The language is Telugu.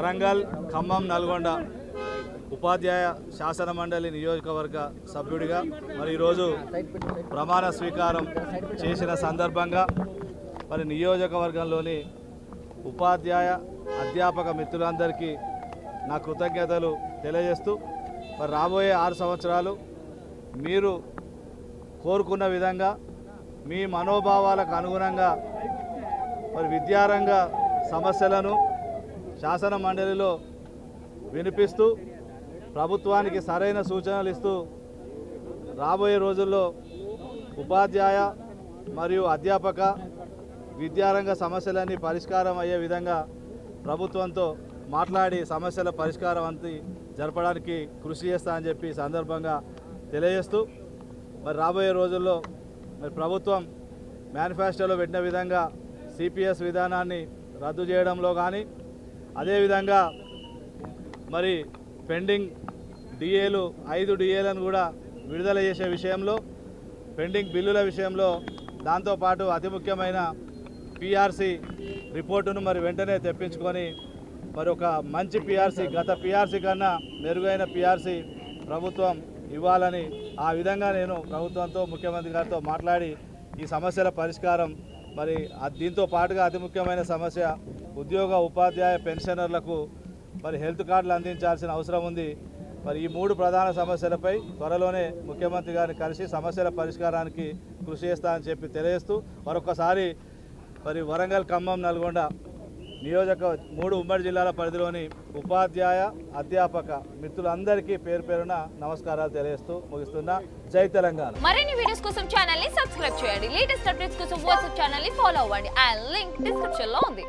వరంగల్, ఖమ్మం, నల్గొండ ఉపాధ్యాయ శాసన మండలి నియోజకవర్గ సభ్యుడిగా మరి ఈరోజు ప్రమాణ స్వీకారం చేసిన సందర్భంగా మరి నియోజకవర్గంలోని ఉపాధ్యాయ అధ్యాపక మిత్రులందరికీ నా కృతజ్ఞతలు తెలియజేస్తూ మరి రాబోయే 6 సంవత్సరాలు మీరు కోరుకున్న విధంగా మీ మనోభావాలకు అనుగుణంగా మరి విద్యారంగ సమస్యలను శాసన మండలిలో వినిపిస్తూ ప్రభుత్వానికి సరైన సూచనలు ఇస్తూ రాబోయే రోజుల్లో ఉపాధ్యాయ మరియు అధ్యాపక విద్యారంగ సమస్యలన్నీ పరిష్కారం అయ్యే విధంగా ప్రభుత్వంతో మాట్లాడి సమస్యల పరిష్కారం అంతా జరపడానికి కృషి చేస్తా అని చెప్పి సందర్భంగా తెలియజేస్తూ మరి రాబోయే రోజుల్లో మరి ప్రభుత్వం మేనిఫెస్టోలో పెట్టిన విధంగా సిపిఎస్ విధానాన్ని రద్దు చేయడంలో కానీ అదేవిధంగా మరి పెండింగ్ డిఏలు 5 డిఏలను కూడా విడుదల చేసే విషయంలో పెండింగ్ బిల్లుల విషయంలో దాంతోపాటు అతి ముఖ్యమైన పిఆర్సి రిపోర్టును మరి వెంటనే తెప్పించుకొని మరి ఒక మంచి పిఆర్సి గత పిఆర్సి కన్నా మెరుగైన పిఆర్సి ప్రభుత్వం ఇవ్వాలని ఆ విధంగా నేను ప్రభుత్వంతో ముఖ్యమంత్రి గారితో మాట్లాడి ఈ సమస్యల పరిష్కారం మరి దీంతో పాటుగా అతి ముఖ్యమైన సమస్య ఉద్యోగ ఉపాధ్యాయ పెన్షనర్లకు మరి హెల్త్ కార్డులు అందించాల్సిన అవసరం ఉంది. మరి ఈ 3 ప్రధాన సమస్యలపై త్వరలోనే ముఖ్యమంత్రి గారిని కలిసి సమస్యల పరిష్కారానికి కృషి చేస్తానని చెప్పి తెలియజేస్తూ మరొకసారి మరి వరంగల్, ఖమ్మం, నల్గొండ 3 ఉమ్మడి జిల్లాల పరిధిలోని ఉపాధ్యాయ అధ్యాపక మిత్రులందరికీ పేరు పేరున నమస్కారాలు తెలియజేస్తూ ముగిస్తున్నా. జై తెలంగాణ. మరిన్ని వీడియోస్ కోసం ఛానల్ ని సబ్స్క్రైబ్ చేయండి. లేటెస్ట్ అప్డేట్స్ కోసం వాట్సాప్ ఛానల్ ని ఫాలో అవ్వండి. ఆ లింక్ డిస్క్రిప్షన్ లో ఉంది.